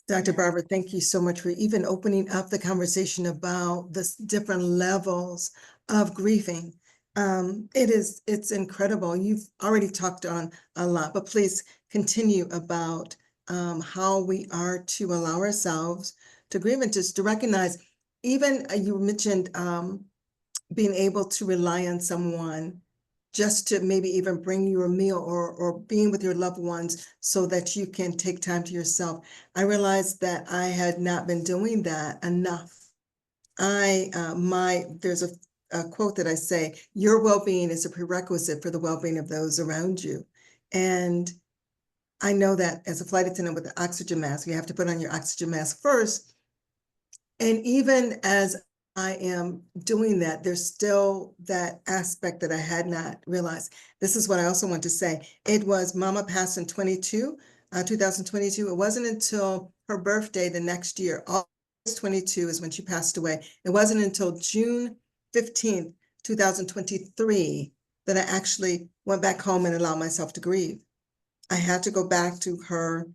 Dr. Barber, thank you so much for even opening up the conversation about the different levels of grieving. It's incredible. You've already talked on a lot, but please continue about how we are to allow ourselves to grieve and just to recognize, even you mentioned being able to rely on someone just to maybe even bring you a meal or being with your loved ones so that you can take time to yourself. I realized that I had not been doing that enough. There's a quote that I say, your well-being is a prerequisite for the well-being of those around you. And I know that as a flight attendant with the oxygen mask, you have to put on your oxygen mask first. And even as I am doing that, there's still that aspect that I had not realized. This is what I also want to say. It was Mama passed in 2022. It wasn't until her birthday the next year, August 22 is when she passed away. It wasn't until June 15th, 2023, that I actually went back home and allowed myself to grieve. I had to go back to her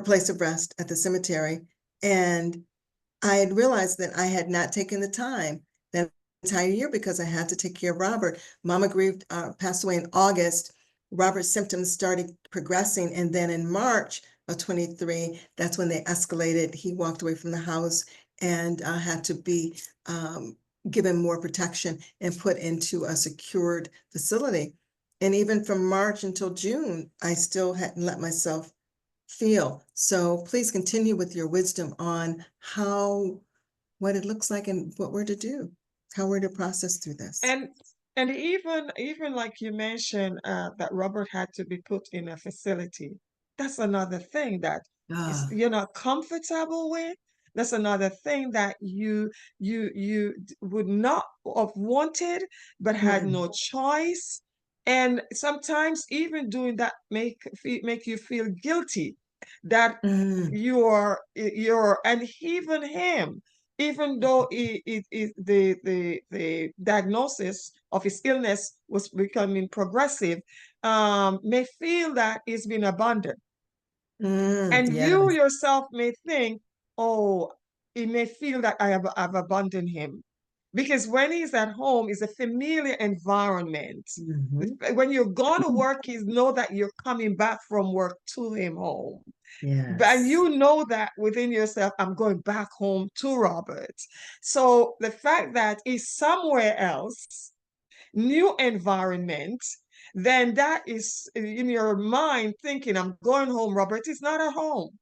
place of rest at the cemetery, and I had realized that I had not taken the time that entire year because I had to take care of Robert. Mama passed away in August. Robert's symptoms started progressing, and then in March of 23, that's when they escalated. He walked away from the house and had to be given more protection and put into a secured facility. And even from March until June, I still hadn't let myself feel. So please continue with your wisdom on what it looks like and what we're to do, how we're to process through this. And even like you mentioned, that Robert had to be put in a facility. That's another thing that is you're not comfortable with. That's another thing that you would not have wanted, but had no choice. And sometimes even doing that make you feel guilty that you're and even him, even though the diagnosis of his illness was becoming progressive, may feel that he's been abandoned. And you Yes. yourself may think, oh, he may feel that I've abandoned him. Because when he's at home, it's a familiar environment. When you're gone to work, you know that you're coming back from work to him home. But Yes. you know that within yourself, I'm going back home to Robert. So the fact that he's somewhere else, new environment, then that is in your mind thinking, I'm going home. Robert is not at home.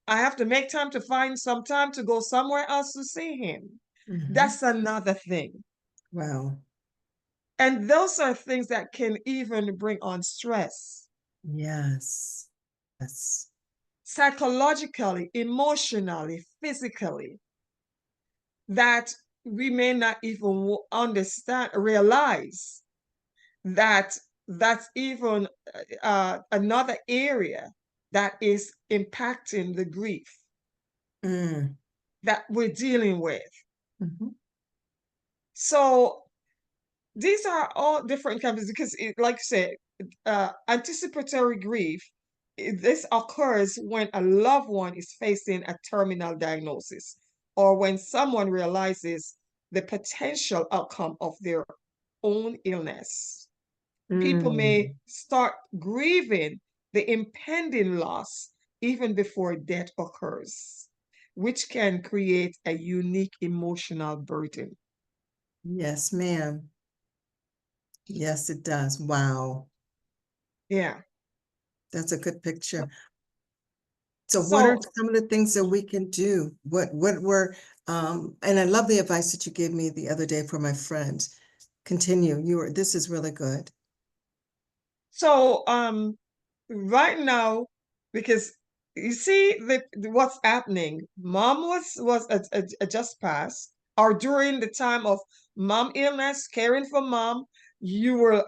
I have to make time to find some time to go somewhere else to see him. That's another thing. Wow. And those are things that can even bring on stress. Yes. Yes. Psychologically, emotionally, physically, that we may not even understand, realize that that's even another area that is impacting the grief that we're dealing with. So these are all different kinds because, like I said, anticipatory grief, this occurs when a loved one is facing a terminal diagnosis or when someone realizes the potential outcome of their own illness. People may start grieving the impending loss even before death occurs, which can create a unique emotional burden. Yes, ma'am. Yes, it does. Wow. Yeah. That's a good picture. So what are So, some of the things that we can do? What were, and I love the advice that you gave me the other day for my friends. Continue. This is really good. so right now, because you see what's happening, mom was a just passed, or during the time of mom illness, caring for mom, you were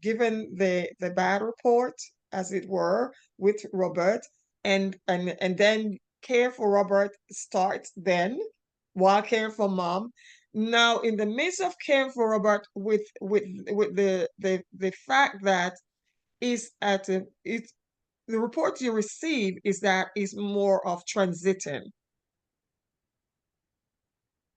given the bad report, as it were, with Robert, and then care for Robert starts then while caring for mom. Now, in the midst of caring for Robert, with the fact that is at a, it's the report you receive is that is more of transiting.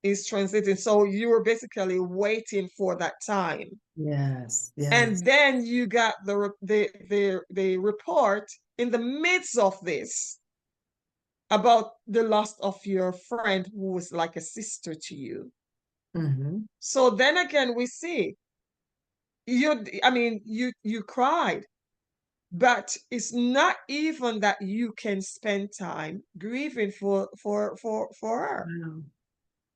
Is transiting. So you were basically waiting for that time. Yes, yes. And then you got the report in the midst of this about the loss of your friend who was like a sister to you. Mm-hmm. So then again, we see I mean, you cried, but it's not even that you can spend time grieving for her. Wow.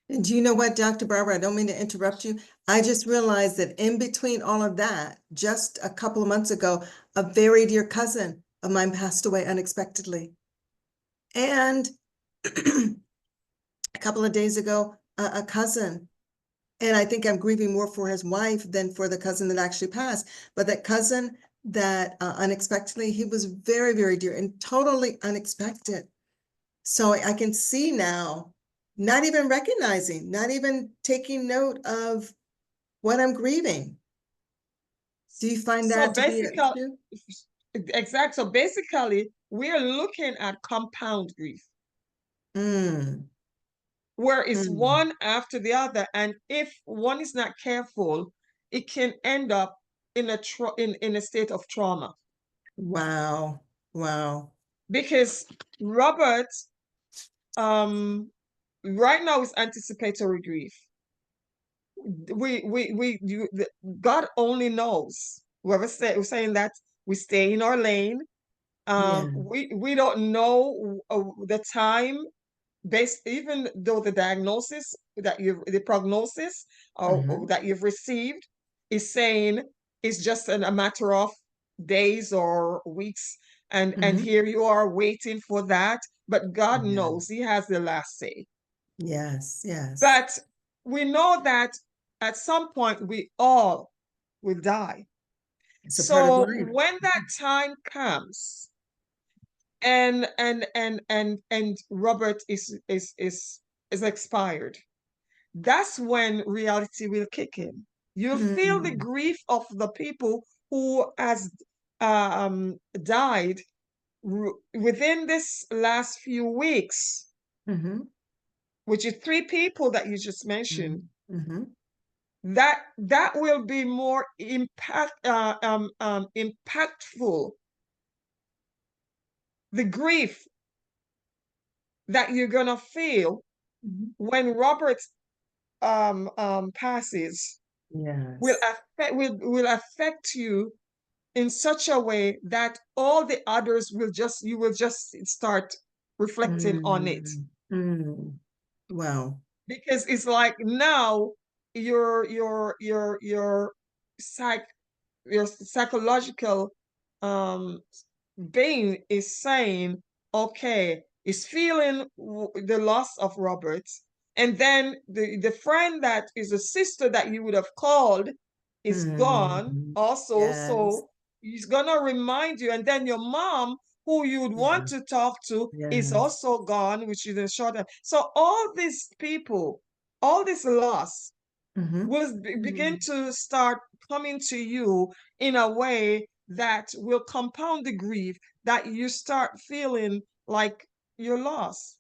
And do you know what, Dr. Barber? I don't mean to interrupt you. I just realized that in between all of that, just a couple of months ago, a very dear cousin of mine passed away unexpectedly. And a couple of days ago, a cousin, and I think I'm grieving more for his wife than for the cousin that actually passed. But that cousin that unexpectedly, he was very, very dear and totally unexpected. So I can see now, not even recognizing, not even taking note of what I'm grieving. Do you find So that to be an basically, issue? exact. So basically, we're looking at compound grief, Mm, where it's mm. one after the other, and if one is not careful, it can end up in in a state of trauma. Wow. Wow. Because Robert, um, right now is anticipatory grief. God only knows. Whoever was saying that we stay in our lane. Yeah. We don't know the time based, even though the diagnosis the prognosis or Mm-hmm. that you've received is saying it's just a matter of days or weeks, and Mm-hmm. here you are waiting for that, but God Yeah. knows He has the last say. Yes. Yes. But we know that at some point we all will die. It's a part of So life. when that time comes, and Robert is expired, that's when reality will kick in. You'll feel the Mm, grief of the people who has died within this last few weeks, mm-hmm. which is three people that you just Mm-hmm. mentioned. Mm-hmm. That will be more impactful. The grief that you're gonna feel Mm-hmm. when Robert passes Yes. will affect you in such a way that all the others you will just start reflecting on it, Mm, mm. Wow. because it's like now your psych your psychological um being is saying, okay, is feeling the loss of Robert, and then the friend that is a sister that you would have called is gone Mm, also, yes. so he's gonna remind you, and then your mom, who you would want Yeah. to talk to, is Yes. also gone, which is a short time. So all these people, all this loss Mm-hmm. will begin to start coming to you in a way that will compound the grief, that you start feeling like you're lost.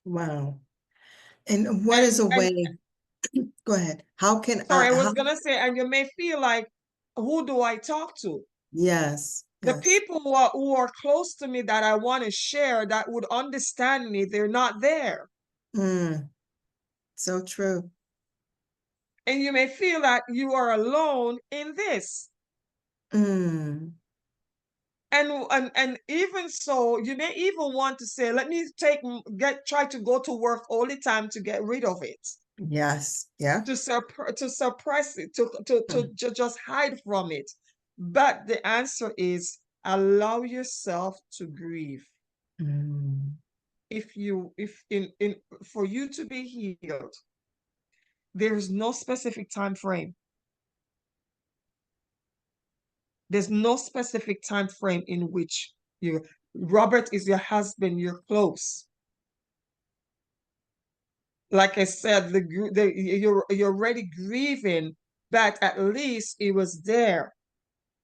Wow. And what is a And way? Go ahead. How can sorry, I how? was gonna say, and you may feel like, who do I talk to? Yes. The Yes. people who are close to me that I want to share, that would understand me, they're not there. Mm, so true. And you may feel that you are alone in this. Mm, And even so, you may even want to say, let me try to go to work all the time to get rid of it, yes. Yeah. to suppress it, to just hide from it. But the answer is, allow yourself to grieve. Mm, If in for you to be healed, there is no specific time frame. There's no specific time frame in which you Robert is your husband, you're close. Like I said, you're already grieving, but at least it was there.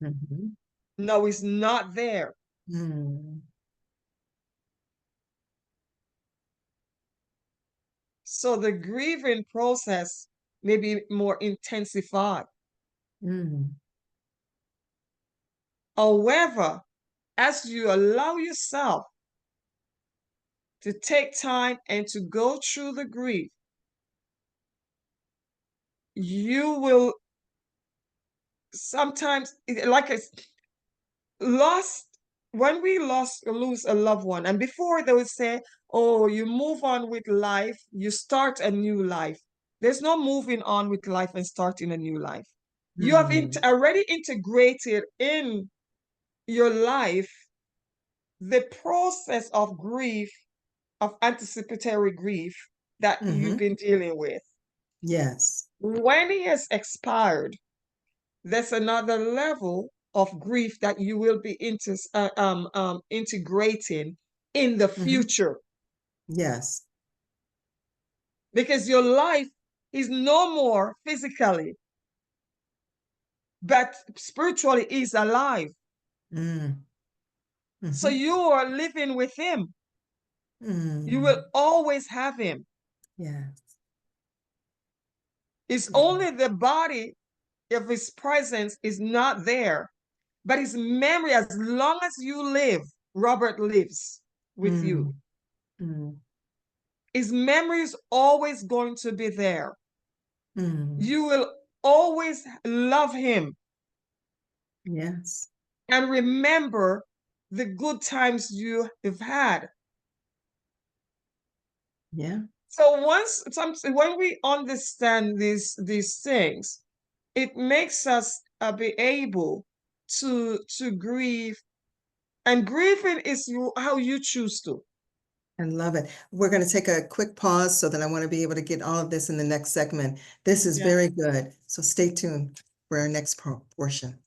mhm. No, it's not there. Mm. So the grieving process may be more intensified. Mm. However, as you allow yourself to take time and to go through the grief, you will sometimes, like it's lost, when we lose a loved one, and before they would say, oh, you move on with life, you start a new life. There's no moving on with life and starting a new life. You have Mm. already integrated in your life the process of grief, of anticipatory grief that you've Mm-hmm. been dealing with. Yes. When he has expired, there's another level of grief that you will be integrating in the Mm-hmm. future, Yes. because your life is no more physically, but spiritually is alive. Mm. So Mm-hmm. you are living with him. You will Mm. always have him. Yes. It's Yeah. only the body of his presence is not there, but his memory, as long as you live, Robert lives with you. Mm. Mm. His memory is always going to be there. Mm. You will always love him Yes. and remember the good times you have had. Yeah. So when we understand these things, it makes us be able to grieve, and grieving is how you choose to. I love it. We're going to take a quick pause so that I want to be able to get all of this in the next segment. This is Yeah. very good. So stay tuned for our next portion.